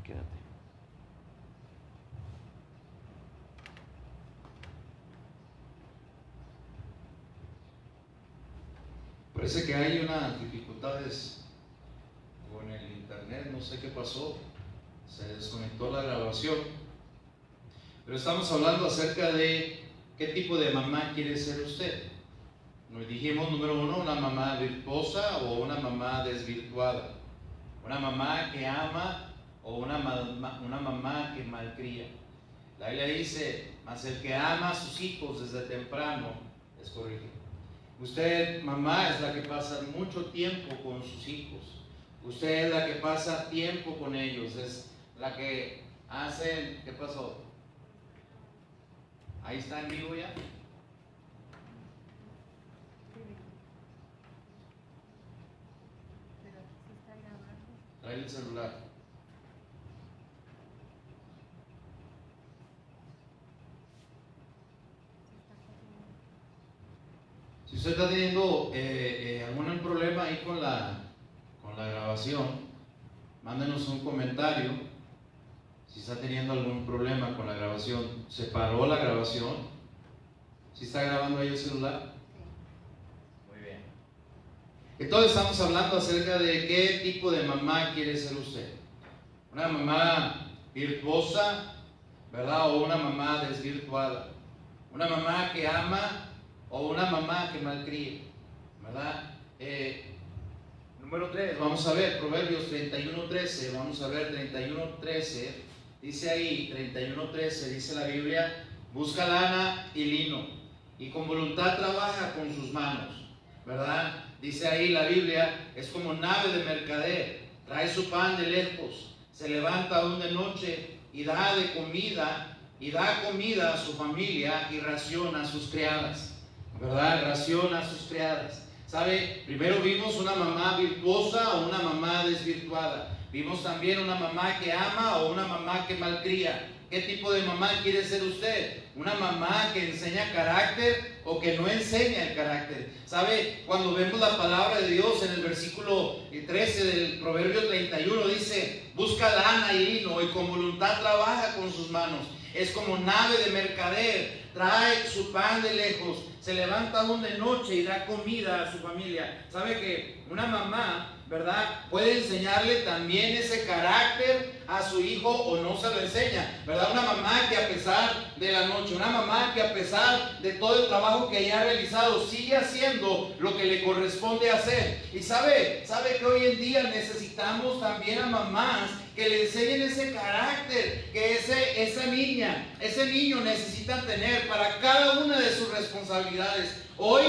Quédate. Parece que hay unas dificultades con el internet, no sé qué pasó, se desconectó la grabación. Pero estamos hablando acerca de qué tipo de mamá quiere ser usted. Nos dijimos, número uno, una mamá virtuosa o una mamá desvirtuada. Una mamá que ama o una mamá que malcría. La Biblia dice, mas el que ama a sus hijos desde temprano les corrige. Usted, mamá, es la que pasa mucho tiempo con sus hijos. Usted es la que pasa tiempo con ellos. Es la que hacen... ¿Qué pasó? Ahí está en vivo ya. Trae el celular. Si usted está teniendo algún problema ahí con la grabación, mándenos un comentario. Si está teniendo algún problema con la grabación, ¿se paró la grabación? ¿Si está grabando ahí el celular? Muy bien. Entonces estamos hablando acerca de qué tipo de mamá quiere ser usted. Una mamá virtuosa, ¿verdad? O una mamá desvirtuada. Una mamá que ama o una mamá que malcría, ¿verdad? Número 3, vamos a ver Proverbios 31:13, vamos a ver 31:13, dice ahí, 31:13, dice la Biblia, busca lana y lino, y con voluntad trabaja con sus manos, ¿verdad? Dice ahí la Biblia, es como nave de mercader, trae su pan de lejos, se levanta aún de noche y da comida a su familia y raciona a sus criadas, ¿verdad? Raciona a sus criadas. ¿Sabe? Primero vimos una mamá virtuosa o una mamá desvirtuada. Vimos también una mamá que ama o una mamá que malcría. ¿Qué tipo de mamá quiere ser usted? ¿Una mamá que enseña carácter o que no enseña el carácter? ¿Sabe? Cuando vemos la palabra de Dios en el versículo 13 del Proverbio 31 dice, busca lana y lino y con voluntad trabaja con sus manos. Es como nave de mercader, trae su pan de lejos, se levanta aún de noche y da comida a su familia. ¿Sabe que una mamá, verdad, puede enseñarle también ese carácter a su hijo o no se lo enseña? ¿Verdad? Una mamá que a pesar de la noche, una mamá que a pesar de todo el trabajo que ella ha realizado, sigue haciendo lo que le corresponde hacer. Y sabe que hoy en día necesitamos también a mamás que le enseñen ese carácter que esa niña, ese niño necesitan tener para cada una de sus responsabilidades. Hoy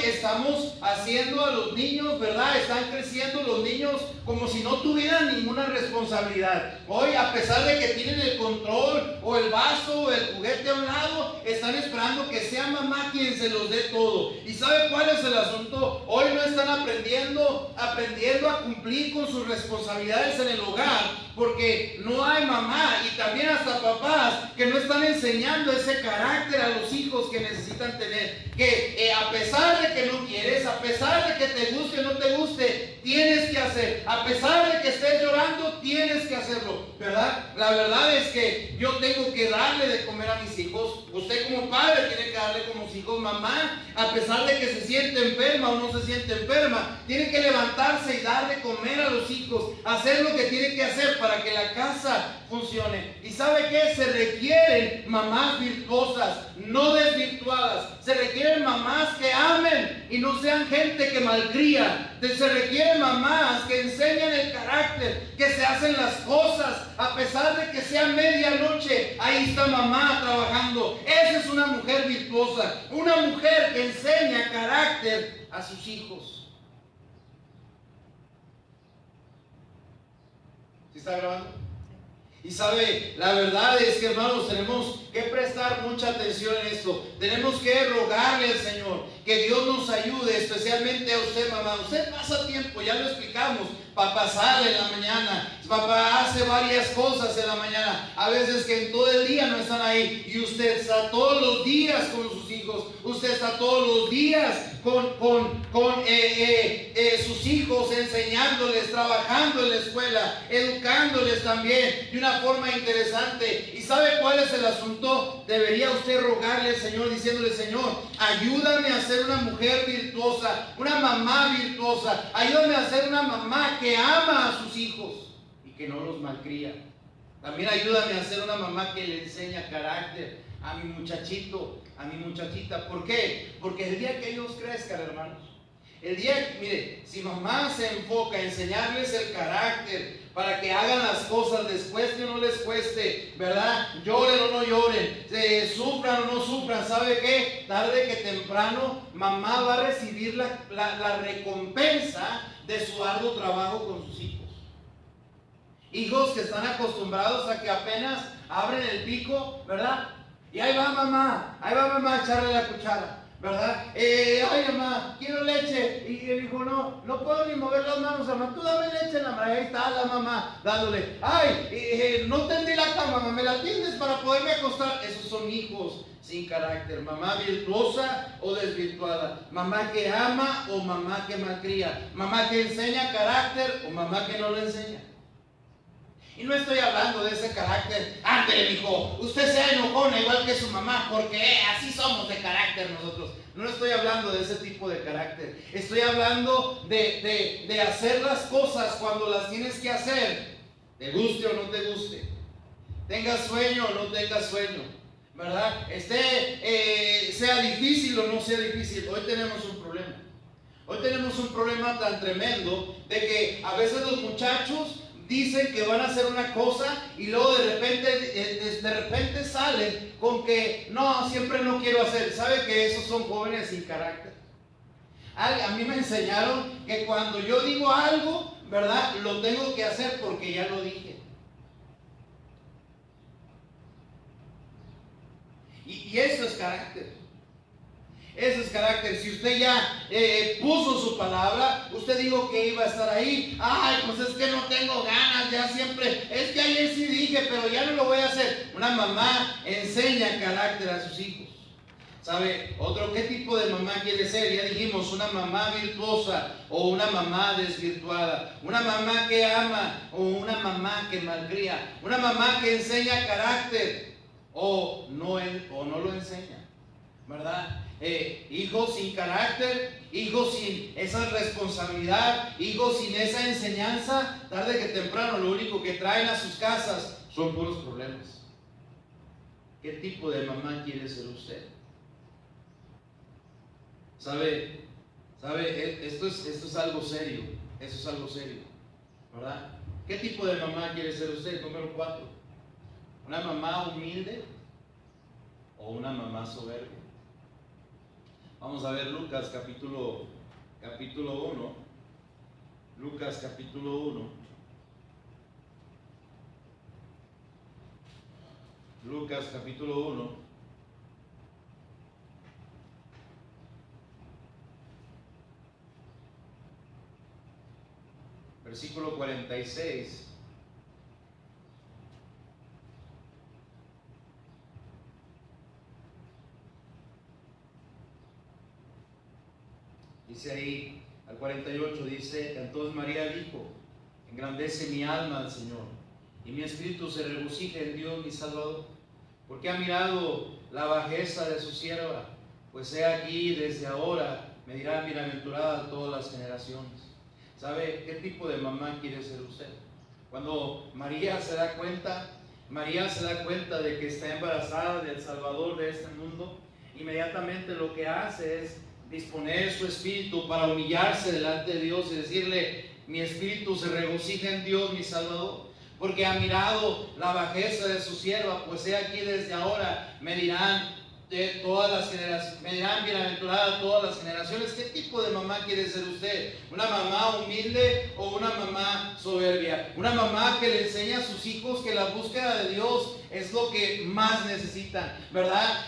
estamos haciendo a los niños, ¿verdad? Están creciendo los niños como si no tuvieran ninguna responsabilidad. Hoy, a pesar de que tienen el control o el vaso o el juguete a un lado, están esperando que sea mamá quien se los dé todo. ¿Y sabe cuál es el asunto? Hoy no están aprendiendo a cumplir con sus responsabilidades en el hogar, porque no hay mamá y también hasta papás que no están enseñando ese carácter a los hijos que necesitan tener. Que a pesar de que no quieres, a pesar de que te guste o no te guste, tienes que hacer. A pesar de que estés llorando, tienes que hacerlo, ¿verdad? La verdad es que yo tengo que darle de comer a mis hijos. Usted como padre tiene que darle como sus hijos. Mamá, a pesar de que se siente enferma o no se siente enferma, tiene que levantarse y darle comer a los hijos, hacer lo que tiene que hacer para que la casa funcione. ¿Y sabe qué? Se requieren mamás virtuosas, no desvirtuadas. Se requieren mamás que amen y no sean gente que malcría. Se requieren mamás que enseñan el carácter, que se hacen las cosas a pesar de que sea medianoche. Ahí está mamá trabajando. Esa es una mujer virtuosa, una mujer que enseña carácter a sus hijos. ¿Sí está grabando? Y sabe, la verdad es que, hermanos, tenemos que prestar mucha atención en esto. Tenemos que rogarle al Señor Que Dios nos ayude, especialmente a usted, mamá. Usted pasa tiempo, ya lo explicamos. Papá sale en la mañana, papá hace varias cosas en la mañana, a veces que en todo el día no están ahí, y usted está todos los días con sus hijos, usted está todos los días con sus hijos, enseñándoles, trabajando en la escuela, educándoles también de una forma interesante. ¿Y sabe cuál es el asunto? Debería usted rogarle al Señor, diciéndole: Señor, ayúdame a ser una mujer virtuosa, una mamá virtuosa, ayúdame a ser una mamá que ama a sus hijos y que no los malcría. También ayúdame a ser una mamá que le enseña carácter a mi muchachito, a mi muchachita. ¿Por qué? Porque el día que ellos crezcan, hermanos, el día, mire, si mamá se enfoca en enseñarles el carácter para que hagan las cosas, les cueste o no les cueste, ¿verdad? Lloren o no lloren, sufran o no sufran, ¿sabe qué? Tarde que temprano mamá va a recibir la recompensa de su arduo trabajo con sus hijos. Hijos que están acostumbrados a que apenas abren el pico, ¿verdad? Y ahí va mamá a echarle la cuchara, ¿verdad? Ay, mamá, quiero leche. Y él dijo: no puedo ni mover las manos, mamá, tú dame leche en la mano. Ahí está la mamá dándole. Ay, no tendí la cama, mamá, me la tiendes para poderme acostar. Esos son hijos sin carácter. Mamá virtuosa o desvirtuada, mamá que ama o mamá que malcría, mamá que enseña carácter o mamá que no lo enseña. Y no estoy hablando de ese carácter: ándale, mijo, usted sea enojona igual que su mamá, porque así somos de carácter nosotros. No estoy hablando de ese tipo de carácter. Estoy hablando de hacer las cosas cuando las tienes que hacer, te guste o no te guste, tengas sueño o no tengas sueño, ¿verdad? Sea difícil o no sea difícil. Hoy tenemos un problema. Hoy tenemos un problema tan tremendo de que a veces los muchachos dicen que van a hacer una cosa y luego de repente salen con que no, siempre no quiero hacer. ¿Sabe que esos son jóvenes sin carácter? A mí me enseñaron que cuando yo digo algo, ¿verdad?, lo tengo que hacer porque ya lo dije. Y eso es carácter. Eso es carácter. Si usted ya puso su palabra, usted dijo que iba a estar ahí. Ay, pues es que no tengo ganas, ya siempre. Es que ayer sí dije, pero ya no lo voy a hacer. Una mamá enseña carácter a sus hijos. ¿Sabe? Otro, ¿qué tipo de mamá quiere ser? Ya dijimos, una mamá virtuosa o una mamá desvirtuada. Una mamá que ama o una mamá que malcría. Una mamá que enseña carácter o no lo enseña, ¿verdad? Hijos sin carácter, hijos sin esa responsabilidad, hijos sin esa enseñanza, tarde que temprano lo único que traen a sus casas son puros problemas. ¿Qué tipo de mamá quiere ser usted? ¿Sabe? Esto es algo serio. Eso es algo serio, ¿verdad? ¿Qué tipo de mamá quiere ser usted? Número 4. ¿Una mamá humilde o una mamá soberbia? Vamos a ver Lucas capítulo 1. Lucas capítulo 1. Lucas capítulo 1. Versículo 46. Dice ahí, al 48, dice: entonces María dijo: engrandece mi alma al Señor, y mi espíritu se regocija en Dios mi Salvador, porque ha mirado la bajeza de su sierva, pues he aquí desde ahora me dirá bienaventurada todas las generaciones. ¿Sabe qué tipo de mamá quiere ser usted? Cuando María se da cuenta de que está embarazada del Salvador de este mundo, inmediatamente lo que hace es disponer su espíritu para humillarse delante de Dios y decirle: mi espíritu se regocija en Dios mi Salvador, porque ha mirado la bajeza de su sierva, pues he aquí desde ahora me dirán de todas las generaciones, me dirán bienaventurada todas las generaciones. ¿Qué tipo de mamá quiere ser usted? ¿Una mamá humilde o una mamá soberbia? Una mamá que le enseña a sus hijos que la búsqueda de Dios es lo que más necesitan, ¿verdad?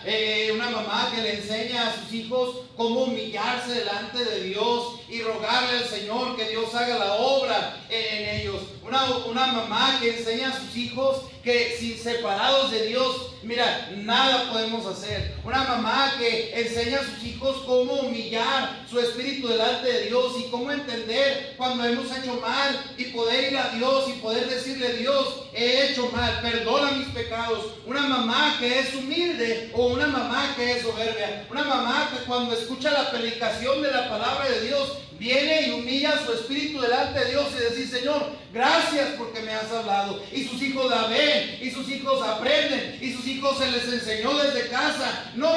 Una mamá que le enseña a sus hijos cómo humillarse delante de Dios y rogarle al Señor que Dios haga la obra en ellos. Una mamá que enseña a sus hijos que si separados de Dios, mira, nada podemos hacer. Una mamá que enseña a sus hijos cómo humillar su espíritu delante de Dios y cómo entender cuando hemos hecho mal y poder ir a Dios y poder decirle: Dios, he hecho mal, perdona mis pecados. Una mamá que es humilde o una mamá que es soberbia. Una mamá que cuando escucha la predicación de la palabra de Dios viene y humilla su espíritu delante de Dios y decir: Señor, gracias porque me has hablado. Y sus hijos la ven, y sus hijos aprenden, y sus hijos se les enseñó desde casa. No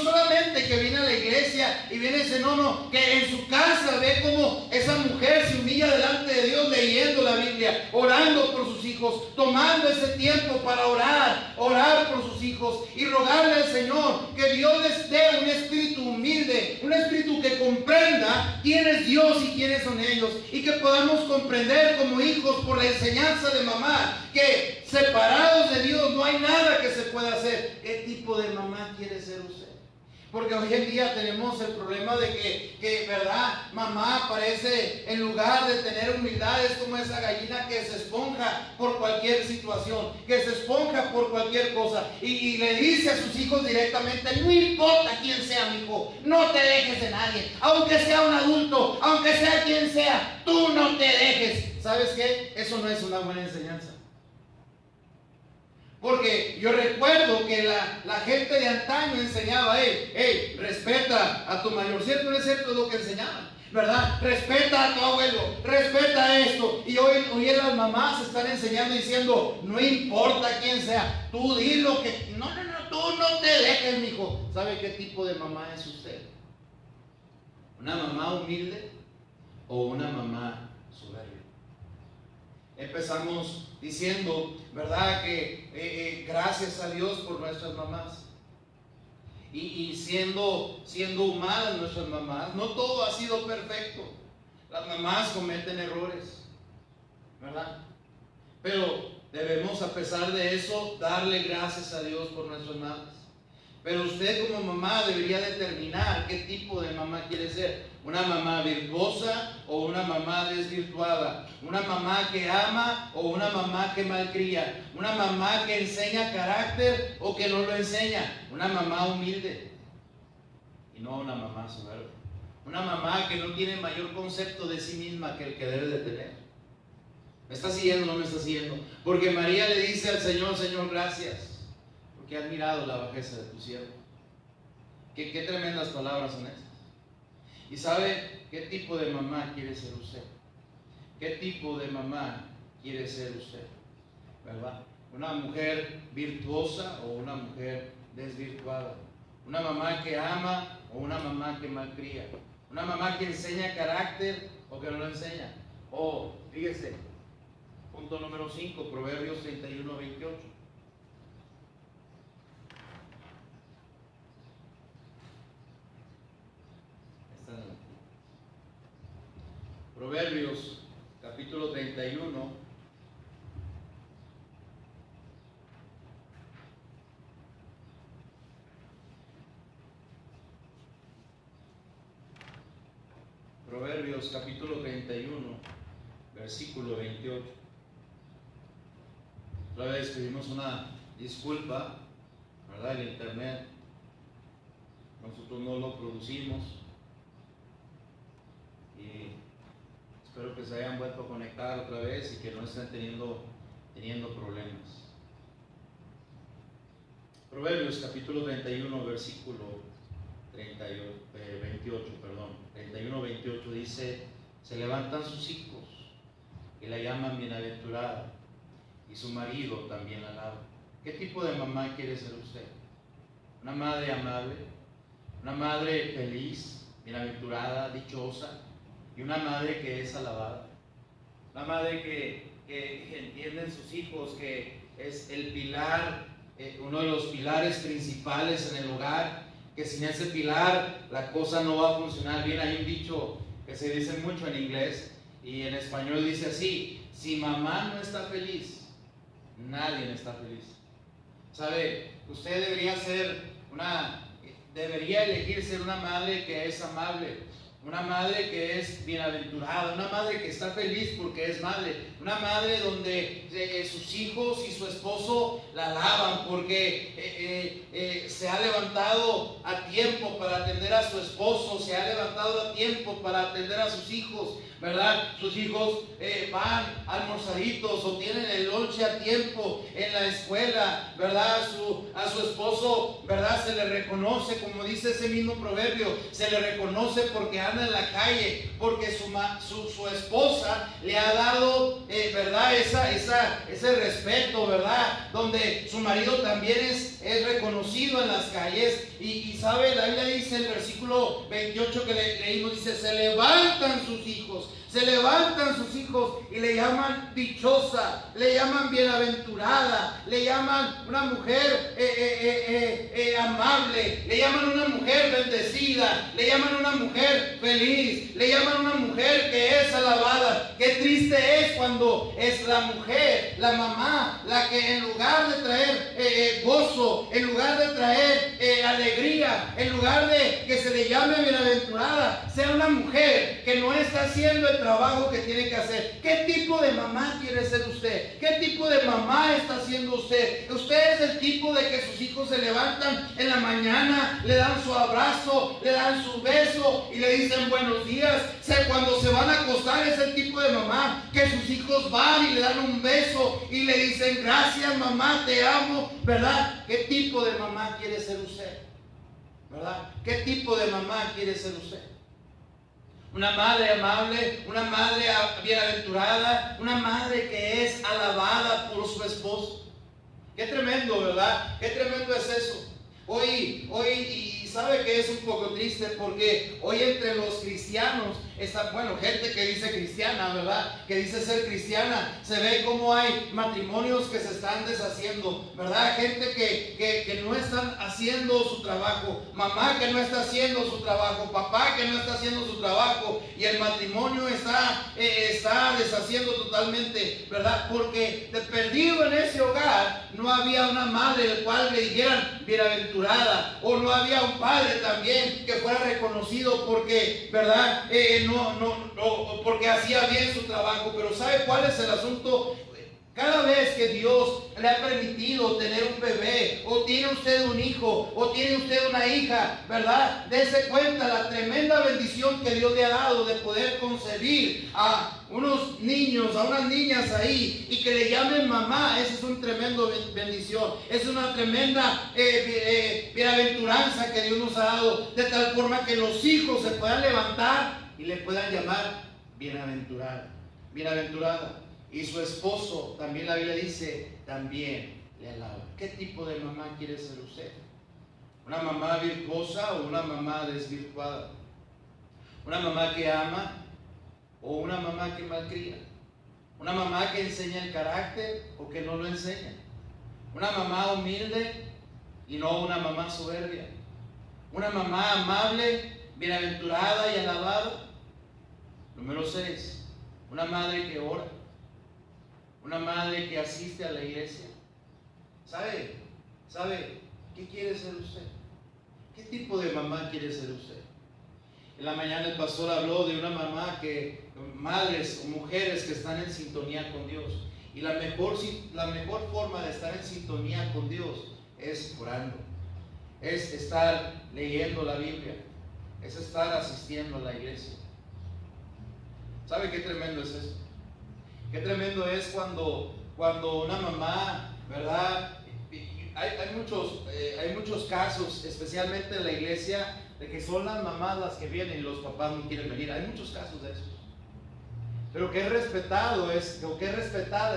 solamente que viene a la iglesia y viene y dice, no, que en su casa ve cómo esa mujer se humilla delante de Dios leyendo la Biblia, orando por sus hijos, tomando ese tiempo para orar por sus hijos y rogarle al Señor que Dios les dé un espíritu humilde, un espíritu que comprenda quién es Dios y quiénes son ellos, y que podamos comprender como hijos por la enseñanza de mamá que separados de Dios no hay nada que se pueda hacer. ¿Qué tipo de mamá quiere ser usted? Porque hoy en día tenemos el problema de que, ¿verdad? Mamá parece, en lugar de tener humildad, es como esa gallina que se esponja por cualquier situación, que se esponja por cualquier cosa, y le dice a sus hijos directamente: no importa quién sea mi hijo, no te dejes de nadie, aunque sea un adulto, aunque sea quien sea, tú no te dejes. ¿Sabes qué? Eso no es una buena enseñanza. Porque yo recuerdo que la gente de antaño enseñaba: hey, respeta a tu mayor. ¿Cierto o no es cierto lo que enseñaban? ¿Verdad? Respeta a tu abuelo, respeta esto. Y hoy las mamás están enseñando diciendo: no importa quién sea, tú di lo que... No, tú no te dejes, mijo. ¿Sabe qué tipo de mamá es usted? ¿Una mamá humilde o una mamá soberbia? Empezamos diciendo, ¿verdad? Que gracias a Dios por nuestras mamás. Y siendo humanas nuestras mamás, no todo ha sido perfecto. Las mamás cometen errores, ¿verdad? Pero debemos, a pesar de eso, darle gracias a Dios por nuestras madres. Pero usted como mamá debería determinar qué tipo de mamá quiere ser. Una mamá virtuosa o una mamá desvirtuada. Una mamá que ama o una mamá que malcría. Una mamá que enseña carácter o que no lo enseña. Una mamá humilde y no una mamá soberbia. Una mamá que no tiene mayor concepto de sí misma que el que debe de tener. ¿Me está siguiendo o no me está siguiendo? Porque María le dice al Señor: Señor, gracias, porque has mirado la bajeza de tu siervo. Qué tremendas palabras son estas. ¿Y sabe qué tipo de mamá quiere ser usted? ¿Qué tipo de mamá quiere ser usted? ¿Verdad? ¿Una mujer virtuosa o una mujer desvirtuada? ¿Una mamá que ama o una mamá que malcría? ¿Una mamá que enseña carácter o que no lo enseña? Fíjese, punto número 5, Proverbios 31, 28. Proverbios capítulo 31, Proverbios capítulo 31, versículo 28. Otra vez pedimos una disculpa, ¿verdad? El internet, nosotros no lo producimos y espero que se hayan vuelto a conectar otra vez y que no estén teniendo problemas. Proverbios capítulo 31, versículo 31, 28 dice: se levantan sus hijos y la llaman bienaventurada, y su marido también la alaba. ¿Qué tipo de mamá quiere ser usted? ¿Una madre amable? ¿Una madre feliz, bienaventurada, dichosa? ¿Y una madre que es alabada? ¿Una madre que entiende en sus hijos que es el pilar uno de los pilares principales en el hogar, que sin ese pilar la cosa no va a funcionar bien. Hay un dicho que se dice mucho en inglés y en español dice así: si mamá no está feliz, nadie está feliz. ¿Sabe? Usted debería elegir ser una madre que es amable, una madre que es bienaventurada, una madre que está feliz porque es madre, una madre donde sus hijos y su esposo la alaban porque se ha levantado a tiempo para atender a su esposo, se ha levantado a tiempo para atender a sus hijos, ¿verdad? Sus hijos van almorzaditos o tienen el lonche a tiempo en la escuela, ¿verdad? A su esposo, ¿verdad? Se le reconoce, como dice ese mismo proverbio, se le reconoce porque anda en la calle, porque su esposa le ha dado, ¿verdad? Ese respeto, ¿verdad? Donde su marido también es reconocido en las calles. Y sabe, la Biblia dice, el versículo 28 que leímos, dice: se levantan sus hijos y le llaman dichosa, le llaman bienaventurada, le llaman una mujer amable, le llaman una mujer bendecida, le llaman una mujer feliz, le llaman una mujer que es alabada. Qué triste es cuando es la mujer, la mamá, la que en lugar de traer gozo, en lugar de traer alegría, en lugar de que se le llame bienaventurada, sea una mujer que no está haciendo el trabajo que tiene que hacer. ¿Qué tipo de mamá quiere ser usted? ¿Qué tipo de mamá está siendo usted? Usted es el tipo de que sus hijos se levantan en la mañana, le dan su abrazo, le dan su beso y le dicen buenos días. Cuando se van a acostar, es el tipo de mamá que sus hijos van y le dan un beso y le dicen gracias mamá, te amo, ¿verdad? ¿Qué tipo de mamá quiere ser usted? ¿Verdad? ¿Qué tipo de mamá quiere ser usted? Una madre amable, una madre bienaventurada, una madre que es alabada por su esposo. Qué tremendo, ¿verdad? Qué tremendo es eso. Hoy, y sabe que es un poco triste porque hoy entre los cristianos está, bueno, gente que dice cristiana, ¿verdad? Que dice ser cristiana, se ve como hay matrimonios que se están deshaciendo, ¿verdad? Gente que no están haciendo su trabajo, mamá que no está haciendo su trabajo, papá que no está haciendo su trabajo, y el matrimonio está deshaciendo totalmente, ¿verdad? Porque de perdido en ese hogar no había una madre el cual le dijeran bienaventurada, o no había un padre también que fuera reconocido porque, ¿verdad? Porque hacía bien su trabajo. Pero ¿sabe cuál es el asunto? Cada vez que Dios le ha permitido tener un bebé, o tiene usted un hijo, o tiene usted una hija, ¿verdad? Dese cuenta la tremenda bendición que Dios le ha dado de poder concebir a unos niños, a unas niñas ahí, y que le llamen mamá. Esa es una tremenda bendición, es una tremenda bienaventuranza que Dios nos ha dado, de tal forma que los hijos se puedan levantar y le puedan llamar bienaventurada. Y su esposo, también la Biblia dice, también le alaba. ¿Qué tipo de mamá quiere ser usted? ¿Una mamá virtuosa o una mamá desvirtuada? ¿Una mamá que ama o una mamá que malcría? ¿Una mamá que enseña el carácter o que no lo enseña? ¿Una mamá humilde y no una mamá soberbia? ¿Una mamá amable, bienaventurada y alabada? Número 6, una madre que ora. Una madre que asiste a la iglesia. ¿Sabe qué quiere ser usted? ¿Qué tipo de mamá quiere ser usted? En la mañana el pastor habló de una mamá madres o mujeres que están en sintonía con Dios. Y la mejor forma de estar en sintonía con Dios es orando, es estar leyendo la Biblia, es estar asistiendo a la iglesia. ¿Sabe qué tremendo es eso? Qué tremendo es cuando una mamá, ¿verdad? Hay muchos casos, especialmente en la iglesia, de que son las mamás las que vienen y los papás no quieren venir. Hay muchos casos de esos. Pero qué respetada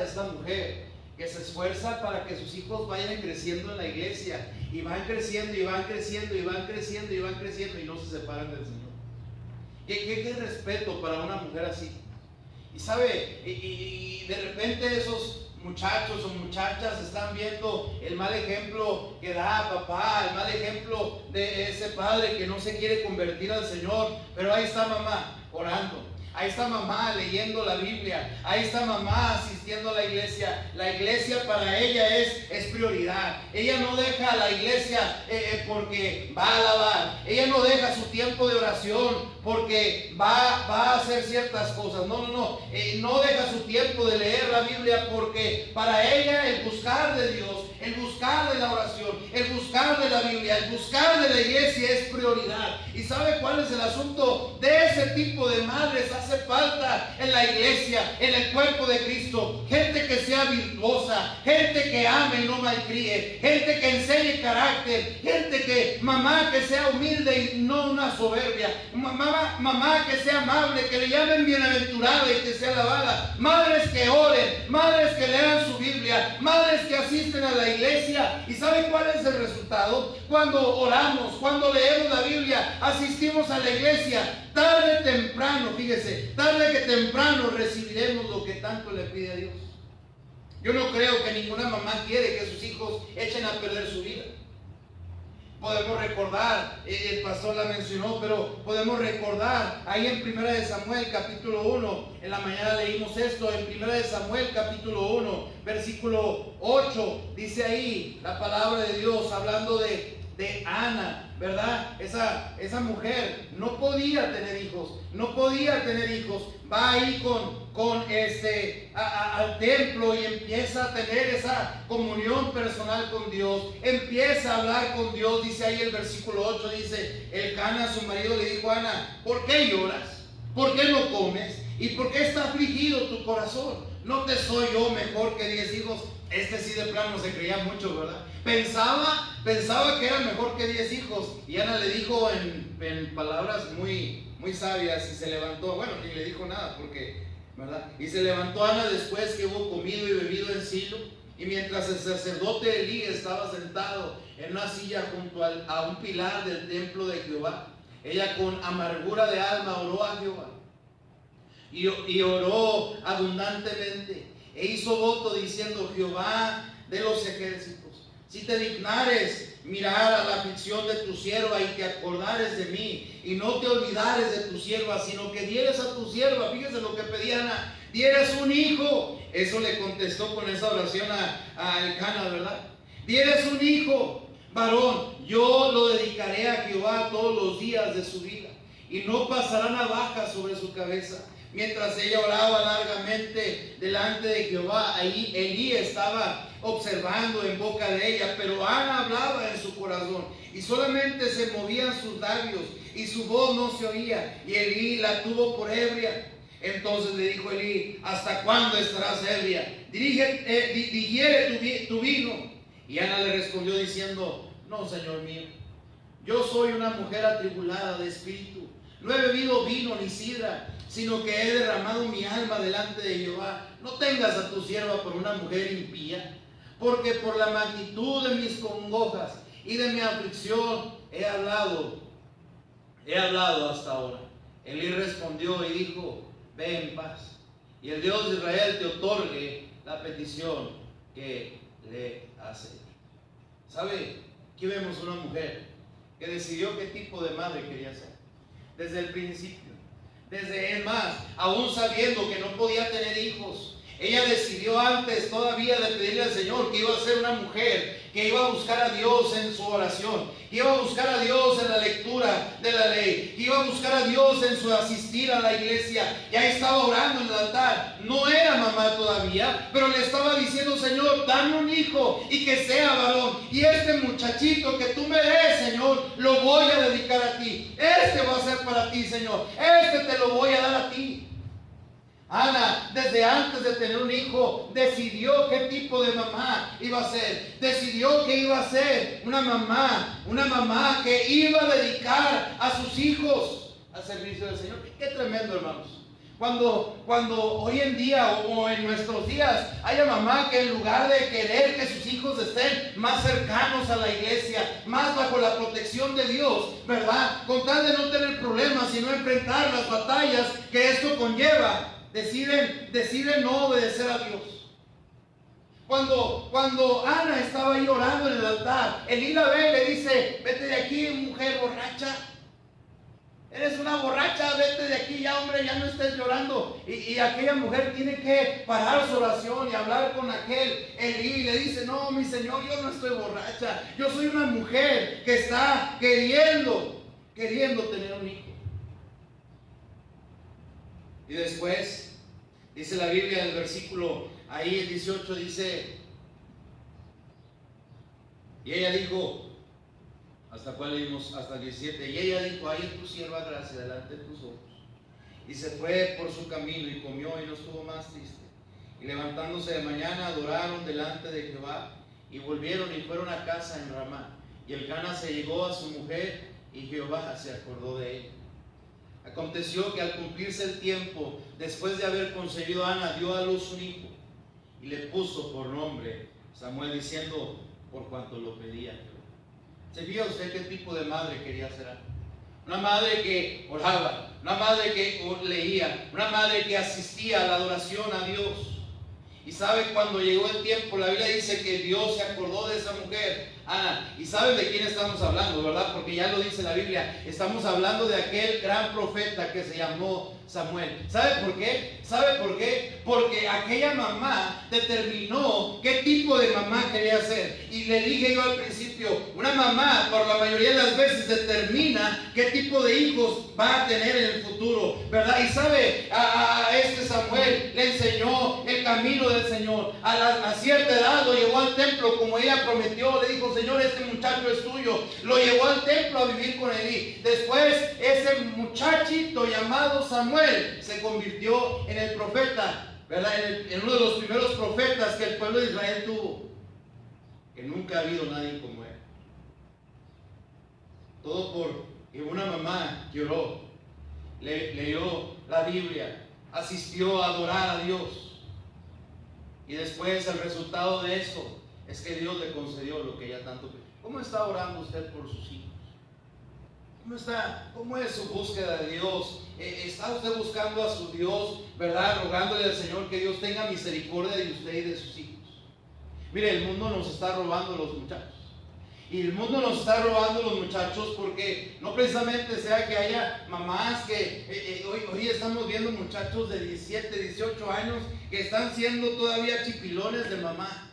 es la mujer que se esfuerza para que sus hijos vayan creciendo en la iglesia, y van creciendo y van creciendo y van creciendo y van creciendo y no se separan del Señor. ¿Qué respeto para una mujer así? Y sabe, y de repente esos muchachos o muchachas están viendo el mal ejemplo que da papá, el mal ejemplo de ese padre que no se quiere convertir al Señor, pero ahí está mamá orando. Ahí está mamá leyendo la Biblia. Ahí está mamá asistiendo a la iglesia. La iglesia para ella es prioridad. Ella no deja la iglesia porque va a alabar. Ella no deja su tiempo de oración porque va a hacer ciertas cosas. No deja su tiempo de leer la Biblia porque para ella el buscar de Dios, el buscar de la oración, el buscar de la Biblia, el buscar de la iglesia es prioridad. ¿Y sabe cuál es el asunto? De ese tipo de madres hace falta en la iglesia, en el cuerpo de Cristo. Gente que sea virtuosa, gente que ame y no malcríe, gente que enseñe carácter, mamá que sea humilde y no una soberbia, mamá que sea amable, que le llamen bienaventurada y que sea alabada, madres que oren, madres que lean su Biblia, madres que asisten a la iglesia. ¿Y sabe cuál es el resultado? Cuando oramos, cuando leemos la Biblia, asistimos a la iglesia, tarde o temprano, fíjese, tarde que temprano recibiremos lo que tanto le pide a Dios. Yo no creo que ninguna mamá quiere que sus hijos echen a perder su vida. Podemos recordar, el pastor la mencionó, pero podemos recordar ahí en 1 de Samuel capítulo 1, en la mañana leímos esto, en 1 de Samuel capítulo 1, versículo 8, dice ahí la palabra de Dios hablando de Ana, ¿verdad? Esa mujer no podía tener hijos, va ahí al templo y empieza a tener esa comunión personal con Dios, empieza a hablar con Dios. Dice ahí el versículo 8, dice, Elcana su marido le dijo a Ana, ¿por qué lloras? ¿Por qué no comes? ¿Y por qué está afligido tu corazón? ¿No te soy yo mejor que 10 hijos? Este sí de plano se creía mucho, ¿verdad? Pensaba que era mejor que 10 hijos. Y Ana le dijo en palabras muy sabias y se levantó. Bueno, ni le dijo nada porque, ¿verdad? Y se levantó Ana después que hubo comido y bebido en Silo. Y mientras el sacerdote Elí estaba sentado en una silla junto a un pilar del templo de Jehová, ella con amargura de alma oró a Jehová. Y oró abundantemente. E hizo voto diciendo, Jehová de los ejércitos, si te dignares mirar a la aflicción de tu sierva y te acordares de mí y no te olvidares de tu sierva, sino que dieres a tu sierva, fíjese lo que pedía Ana, dieres un hijo. Eso le contestó con esa oración a Elcana, ¿verdad? Dieres un hijo varón, yo lo dedicaré a Jehová todos los días de su vida y no pasará navaja sobre su cabeza. Mientras ella oraba largamente delante de Jehová, ahí Elí estaba observando en boca de ella, pero Ana hablaba en su corazón y solamente se movían sus labios y su voz no se oía, y Elí la tuvo por ebria. Entonces le dijo Elí, ¿hasta cuándo estarás ebria? Digiere tu vino. Y Ana le respondió diciendo, no, Señor mío, yo soy una mujer atribulada de espíritu, no he bebido vino ni sidra, sino que he derramado mi alma delante de Jehová. No tengas a tu sierva por una mujer impía, porque por la magnitud de mis congojas y de mi aflicción he hablado hasta ahora. Elí respondió y dijo, ve en paz, y el Dios de Israel te otorgue la petición que le hace. ¿Sabe? Aquí vemos una mujer que decidió qué tipo de madre quería ser desde el principio. Es más, aún sabiendo que no podía tener hijos, ella decidió antes todavía de pedirle al Señor que iba a ser una mujer que iba a buscar a Dios en su oración, que iba a buscar a Dios en la lectura de la ley, que iba a buscar a Dios en su asistir a la iglesia. Ya estaba orando en el altar, no era mamá todavía, pero le estaba diciendo, Señor, dame un hijo y que sea varón, y este muchachito que tú me des, Señor, lo voy a dedicar a ti. Este va a ser para ti, Señor, este te lo voy a dar a ti. Ana, desde antes de tener un hijo, decidió qué tipo de mamá iba a ser. Decidió que iba a ser una mamá que iba a dedicar a sus hijos al servicio del Señor. Qué tremendo, hermanos. Cuando hoy en día o en nuestros días haya mamá que en lugar de querer que sus hijos estén más cercanos a la iglesia, más bajo la protección de Dios, ¿verdad? Con tal de no tener problemas y no enfrentar las batallas que esto conlleva, deciden no obedecer a Dios. Cuando Ana estaba ahí orando en el altar, Elí la ve y le dice: vete de aquí, mujer borracha. Eres una borracha, vete de aquí ya, hombre, ya no estés llorando. Y aquella mujer tiene que parar su oración y hablar con aquel Elí, y le dice: no, mi señor, yo no estoy borracha. Yo soy una mujer que está queriendo tener un hijo. Y después, dice la Biblia en el versículo, ahí el 18 dice: y ella dijo, ¿hasta cuál leímos? Hasta el 17. Y ella dijo: ahí es tu sierva gracia delante de tus ojos. Y se fue por su camino y comió y no estuvo más triste. Y levantándose de mañana adoraron delante de Jehová y volvieron y fueron a casa en Ramá. Y Elcana se llegó a su mujer y Jehová se acordó de ella. Aconteció que al cumplirse el tiempo, después de haber concebido Ana, dio a luz un hijo y le puso por nombre Samuel, diciendo: por cuanto lo pedía Jehová. ¿Se vio usted qué tipo de madre quería ser Ana? Una madre que oraba, una madre que leía, una madre que asistía a la adoración a Dios. Y sabe, cuando llegó el tiempo, la Biblia dice que Dios se acordó de esa mujer, Ana. Y sabe de quién estamos hablando, ¿verdad? Porque ya lo dice la Biblia. Estamos hablando de aquel gran profeta que se llamó Samuel. ¿Sabe por qué? ¿Sabe por qué? Porque aquella mamá determinó qué tipo de mamá quería ser. Y le dije yo al principio, una mamá por la mayoría de las veces determina qué tipo de hijos va a tener en el futuro, ¿verdad? Y sabe, a este Samuel le enseñó el camino del Señor. A cierta edad lo llevó al templo como ella prometió. Le dijo: Señor, este muchacho es tuyo. Lo llevó al templo a vivir con Elí. Después ese muchachito llamado Samuel se convirtió en el profeta, ¿verdad? En uno de los primeros profetas que el pueblo de Israel tuvo, que nunca ha habido nadie como él. Todo porque una mamá que oró, leyó la Biblia, asistió a adorar a Dios, y después el resultado de eso es que Dios le concedió lo que ella tanto pidió. ¿Cómo está orando usted por sus hijos? ¿Cómo está? ¿Cómo es su búsqueda de Dios? ¿Está usted buscando a su Dios, verdad? Rogándole al Señor que Dios tenga misericordia de usted y de sus hijos. Mire, el mundo nos está robando los muchachos. Y el mundo nos está robando los muchachos porque no precisamente sea que haya mamás que hoy estamos viendo muchachos de 17, 18 años que están siendo todavía chipilones de mamá,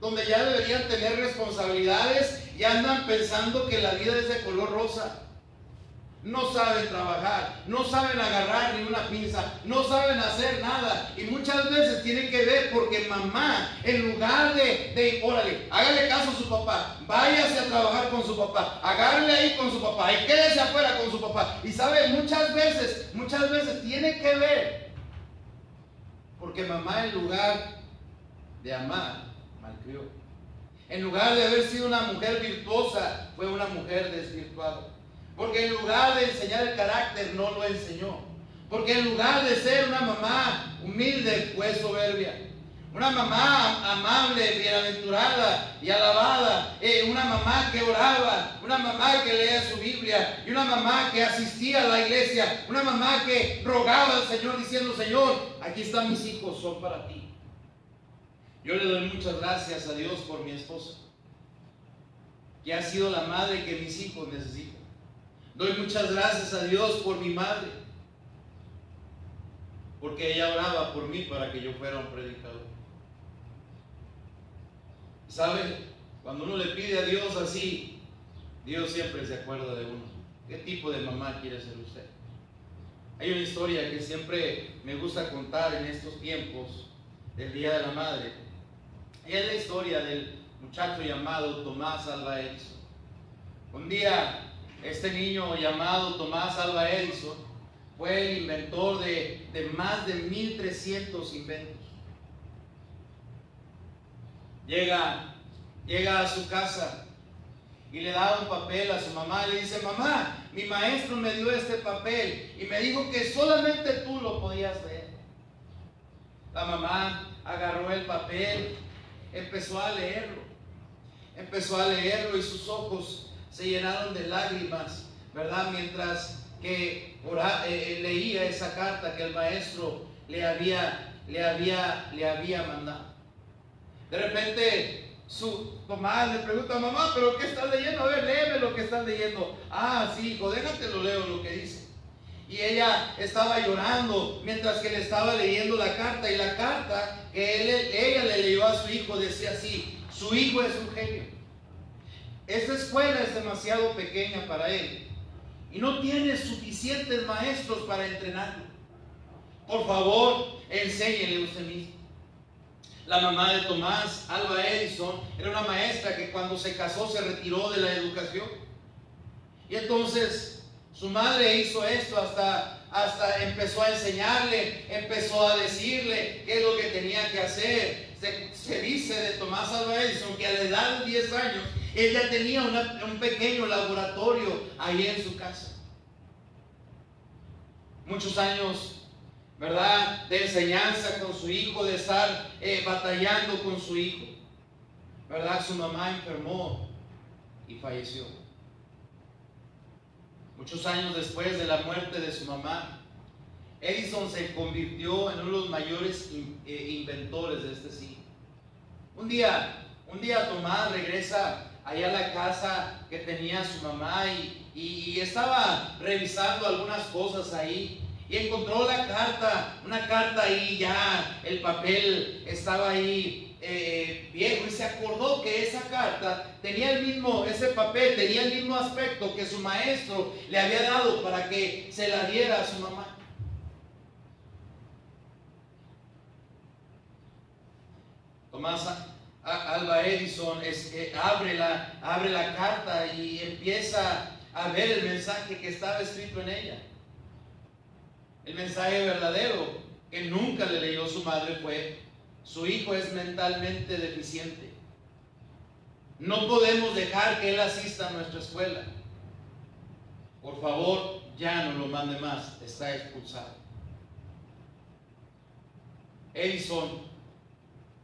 donde ya deberían tener responsabilidades y andan pensando que la vida es de color rosa. No saben trabajar, no saben agarrar ni una pinza, no saben hacer nada. Y muchas veces tienen que ver porque mamá, en lugar de órale, hágale caso a su papá, váyase a trabajar con su papá, agárrele ahí con su papá y quédese afuera con su papá. Y sabe, muchas veces tiene que ver porque mamá, en lugar de amar, malcrió. En lugar de haber sido una mujer virtuosa, fue una mujer desvirtuada. Porque en lugar de enseñar el carácter, no lo enseñó. Porque en lugar de ser una mamá humilde, fue soberbia. Una mamá amable, bienaventurada y alabada. Una mamá que oraba. Una mamá que leía su Biblia. Y una mamá que asistía a la iglesia. Una mamá que rogaba al Señor diciendo: Señor, aquí están mis hijos, son para ti. Yo le doy muchas gracias a Dios por mi esposa, que ha sido la madre que mis hijos necesitan. Doy muchas gracias a Dios por mi madre, porque ella oraba por mí para que yo fuera un predicador. ¿Sabe? Cuando uno le pide a Dios así, Dios siempre se acuerda de uno. ¿Qué tipo de mamá quiere ser usted? Hay una historia que siempre me gusta contar en estos tiempos del Día de la Madre. Y es la historia del muchacho llamado Tomás Alva Edison. Un día, este niño llamado Tomás Alva Edison fue el inventor de más de 1300 inventos. Llega a su casa y le da un papel a su mamá y le dice: mamá, mi maestro me dio este papel y me dijo que solamente tú lo podías leer. La mamá agarró el papel, empezó a leerlo y sus ojos se llenaron de lágrimas, ¿verdad? Mientras leía esa carta que el maestro le había mandado. De repente Tomás le pregunta: mamá, ¿pero qué estás leyendo? A ver, léeme lo que estás leyendo. Ah, sí, hijo, déjate lo leo lo que dice. Y ella estaba llorando mientras que le estaba leyendo la carta. Y la carta que ella le leyó a su hijo decía así: su hijo es un genio. Esta escuela es demasiado pequeña para él y no tiene suficientes maestros para entrenarlo. Por favor, enséñele usted mismo. La mamá de Tomás, Alva Edison, era una maestra que cuando se casó se retiró de la educación. Y entonces su madre hizo esto, hasta empezó a enseñarle, empezó a decirle qué es lo que tenía que hacer. Se dice de Tomás Alva Edison que a la edad de 10 años él ya tenía un pequeño laboratorio ahí en su casa. Muchos años, ¿verdad?, de enseñanza con su hijo, de estar batallando con su hijo, ¿verdad? Su mamá enfermó y falleció. Muchos años después de la muerte de su mamá, Edison se convirtió en uno de los mayores inventores de este siglo. Un día Tomás regresa allá a la casa que tenía su mamá y estaba revisando algunas cosas ahí y encontró una carta ahí, ya el papel estaba ahí viejo, y se acordó que esa carta tenía ese papel tenía el mismo aspecto que su maestro le había dado para que se la diera a su mamá. Tomás Alva Edison abre la carta y empieza a ver el mensaje que estaba escrito en ella. El mensaje verdadero que nunca le leyó su madre fue: su hijo es mentalmente deficiente. No podemos dejar que él asista a nuestra escuela. Por favor, ya no lo mande más, está expulsado. Edison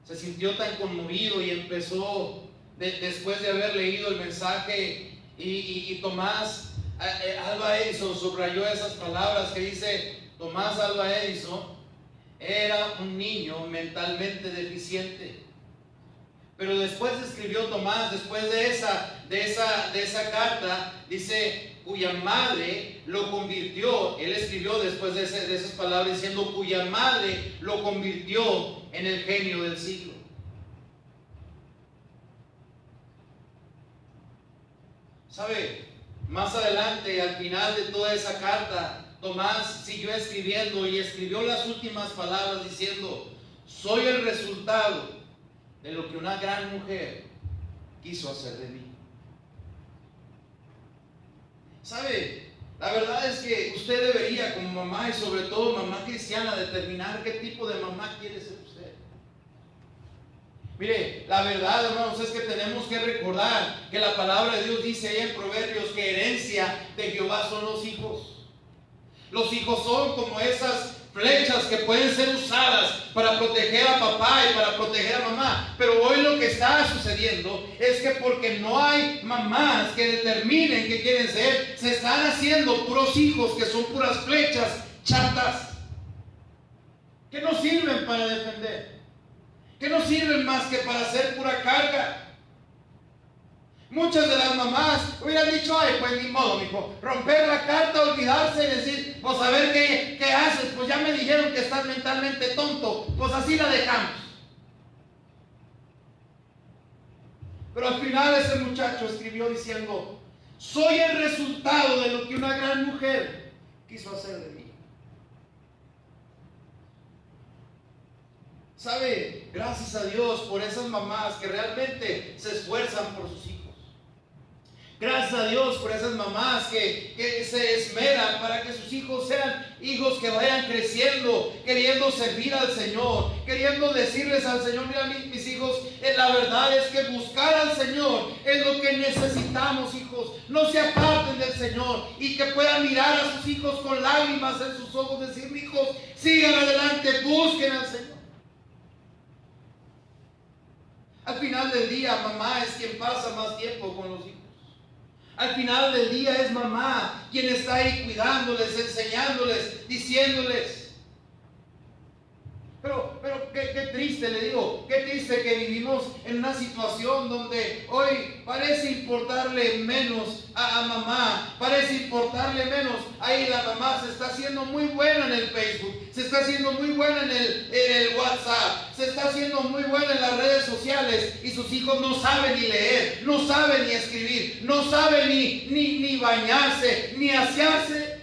se sintió tan conmovido y empezó, después de haber leído el mensaje, y Tomás Alva Edison subrayó esas palabras que dice: Tomás Alva Edison era un niño mentalmente deficiente. Pero después escribió Tomás, después de esa carta, dice: cuya madre lo convirtió. Él escribió después de esas palabras diciendo: cuya madre lo convirtió en el genio del siglo. ¿Sabe? Más adelante, al final de toda esa carta, Tomás siguió escribiendo y escribió las últimas palabras diciendo: soy el resultado de lo que una gran mujer quiso hacer de mí. ¿Sabe? La verdad es que usted debería, como mamá, y sobre todo mamá cristiana, determinar qué tipo de mamá quiere ser usted. Mire, la verdad, hermanos, es que tenemos que recordar que la palabra de Dios dice ahí en Proverbios que herencia de Jehová son los hijos. Los hijos son como esas flechas que pueden ser usadas para proteger a papá y para proteger a mamá. Pero hoy lo que está sucediendo es que porque no hay mamás que determinen qué quieren ser, se están haciendo puros hijos que son puras flechas chatas, que no sirven para defender, que no sirven más que para hacer pura carga. Muchas de las mamás hubieran dicho: ay, pues ni modo, mijo, romper la carta, olvidarse y decir: pues a ver qué haces, pues ya me dijeron que estás mentalmente tonto, pues así la dejamos. Pero al final ese muchacho escribió diciendo: soy el resultado de lo que una gran mujer quiso hacer de mí. ¿Sabe? Gracias a Dios por esas mamás que realmente se esfuerzan por sus hijos. Gracias a Dios por esas mamás que se esmeran para que sus hijos sean hijos que vayan creciendo, queriendo servir al Señor, queriendo decirles al Señor: mira, mis hijos, la verdad es que buscar al Señor es lo que necesitamos, hijos. No se aparten del Señor, y que puedan mirar a sus hijos con lágrimas en sus ojos, decir: hijos, sigan adelante, busquen al Señor. Al final del día, mamá es quien pasa más tiempo con los hijos. Al final del día es mamá quien está ahí cuidándoles, enseñándoles, diciéndoles. Pero qué triste, le digo, qué triste que vivimos en una situación donde hoy parece importarle menos a mamá, parece importarle menos. Ahí la mamá se está haciendo muy buena en el Facebook, se está haciendo muy buena en el WhatsApp, se está haciendo muy buena en las redes sociales y sus hijos no saben ni leer, no saben ni escribir, no saben ni bañarse, ni asearse.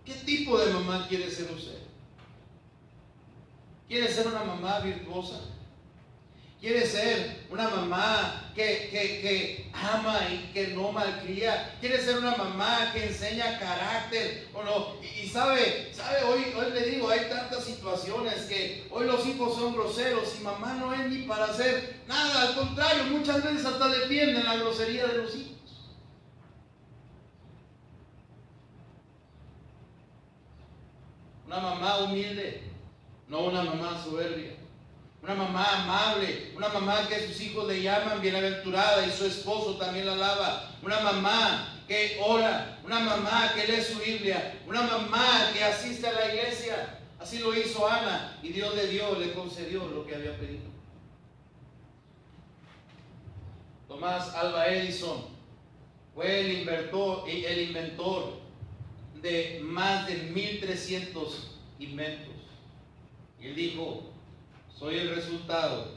¿Qué tipo de mamá quiere ser usted? ¿Quiere ser una mamá virtuosa? ¿Quiere ser una mamá que ama y que no malcría? ¿Quiere ser una mamá que enseña carácter o no? Y sabe, hoy le digo, hay tantas situaciones que hoy los hijos son groseros y mamá no es ni para hacer nada. Al contrario, muchas veces hasta defienden la grosería de los hijos. Una mamá humilde, no una mamá soberbia. Una mamá amable, una mamá que sus hijos le llaman bienaventurada y su esposo también la alaba. Una mamá que ora, una mamá que lee su Biblia, una mamá que asiste a la iglesia. Así lo hizo Ana y Dios le concedió lo que había pedido. Tomás Alva Edison fue el inventor de más de 1300 inventos. Y él dijo: soy el resultado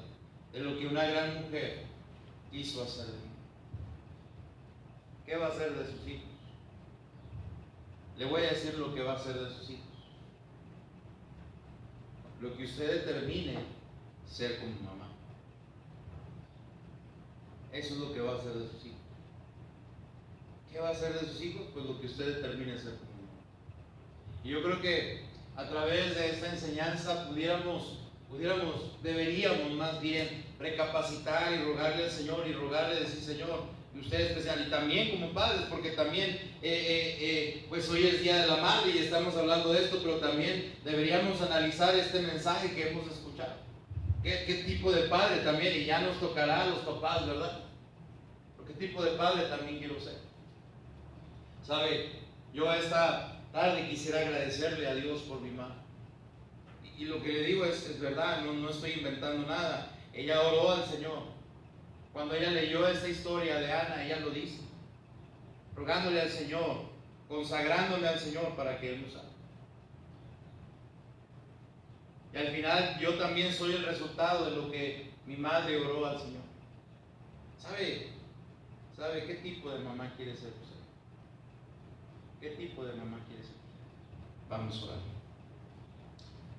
de lo que una gran mujer quiso hacer de mí. ¿Qué va a hacer de sus hijos? Le voy a decir lo que va a hacer de sus hijos. Lo que usted determine ser como mamá. Eso es lo que va a hacer de sus hijos. ¿Qué va a hacer de sus hijos? Pues lo que usted determine ser como mamá. Y yo creo que a través de esta enseñanza deberíamos más bien recapacitar y rogarle al Señor y rogarle decir: Señor, y usted especial, y también como padres, porque también pues hoy es Día de la Madre y estamos hablando de esto, pero también deberíamos analizar este mensaje que hemos escuchado. ¿Qué tipo de padre también? Y ya nos tocará a los papás, ¿verdad? Pero ¿qué tipo de padre también quiero ser? ¿Sabe? Yo esta tarde quisiera agradecerle a Dios por mi madre. Y lo que le digo es verdad, no estoy inventando nada. Ella oró al Señor. Cuando ella leyó esta historia de Ana, ella lo dice, rogándole al Señor, consagrándole al Señor para que Él nos haga. Y al final yo también soy el resultado de lo que mi madre oró al Señor. ¿Sabe qué tipo de mamá quiere ser usted? ¿Qué tipo de mamá quiere ser usted? Vamos a orar.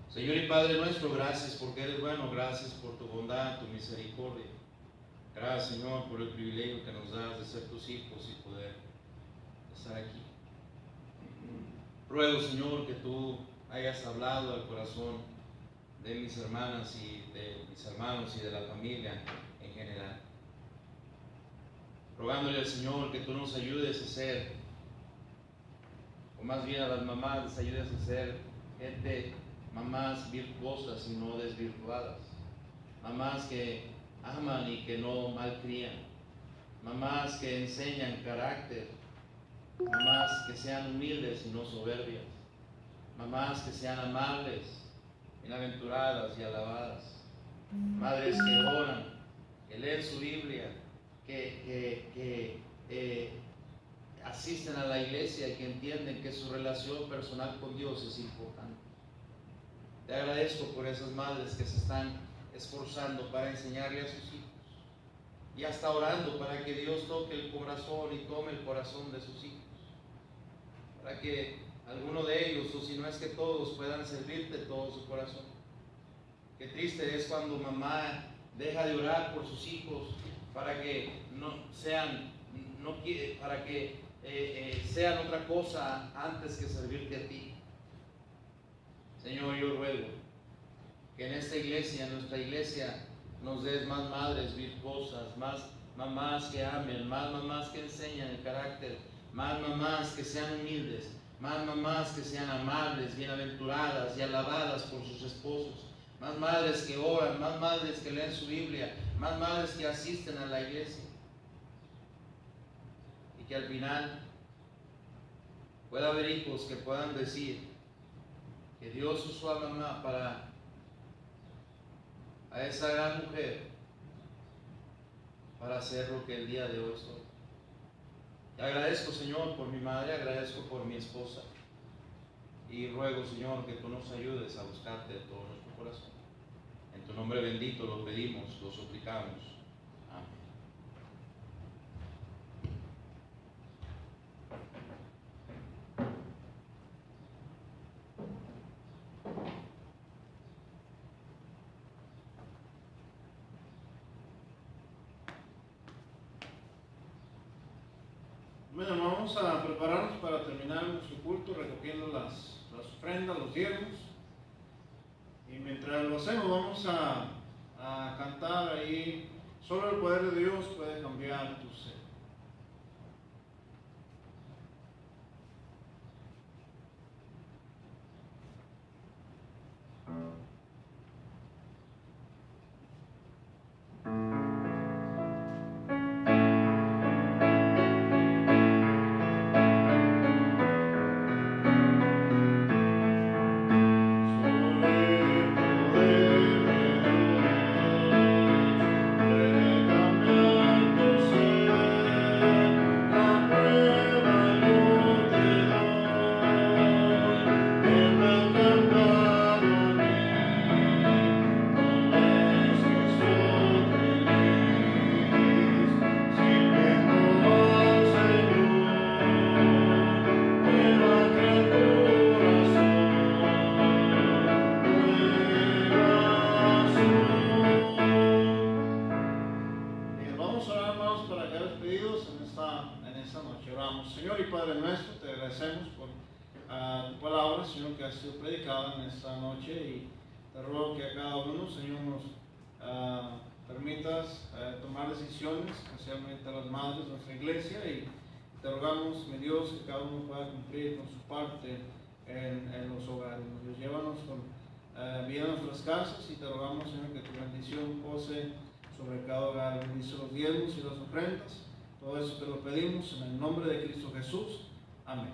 Señor y Padre nuestro, gracias porque eres bueno, gracias por tu bondad, tu misericordia. Gracias, Señor, por el privilegio que nos das de ser tus hijos y poder estar aquí. Ruego, Señor, que tú hayas hablado al corazón de mis hermanas y de mis hermanos y de la familia en general. Rogándole al Señor que tú nos ayudes a ser, o más bien a las mamás, les ayudes a ser gente, mamás virtuosas y no desvirtuadas, mamás que aman y que no malcrían, mamás que enseñan carácter, mamás que sean humildes y no soberbias, mamás que sean amables, bienaventuradas y alabadas, madres que oran, que leen su Biblia, que asisten a la iglesia y que entienden que su relación personal con Dios es importante. Te agradezco por esas madres que se están esforzando para enseñarle a sus hijos y hasta orando para que Dios toque el corazón y tome el corazón de sus hijos, para que alguno de ellos, o si no es que todos, puedan servirte todo su corazón. Qué triste es cuando mamá deja de orar por sus hijos para que sean otra cosa antes que servirte a ti. Señor, yo ruego que en esta iglesia, en nuestra iglesia, nos des más madres virtuosas, más mamás que amen, más mamás que enseñan el carácter, más mamás que sean humildes, más mamás que sean amables, bienaventuradas y alabadas por sus esposos, más madres que oran, más madres que leen su Biblia, más madres que asisten a la iglesia. Y que al final pueda haber hijos que puedan decir que Dios usó a mamá para a esa gran mujer para hacer lo que el día de hoy soy. Te agradezco, Señor, por mi madre, agradezco por mi esposa y ruego, Señor, que tú nos ayudes a buscarte de todo nuestro corazón. En tu nombre bendito lo pedimos, lo suplicamos. Amén. Bueno, vamos a prepararnos para terminar nuestro culto recogiendo las ofrendas, los diezmos. Y mientras lo hacemos vamos a cantar ahí, solo el poder de Dios puede cambiar tu ser. Señor y Padre nuestro, te agradecemos por tu palabra, Señor, que ha sido predicada en esta noche, y te ruego que a cada uno, Señor, nos permitas tomar decisiones, especialmente a las madres de nuestra iglesia, y te rogamos, mi Dios, que cada uno pueda cumplir con su parte en los hogares. Dios, llévanos bien a nuestras casas, y te rogamos, Señor, que tu bendición pose sobre cada hogar. Bendice los diezmos y las ofrendas. Todo eso te lo pedimos en el nombre de Cristo Jesús. Amén.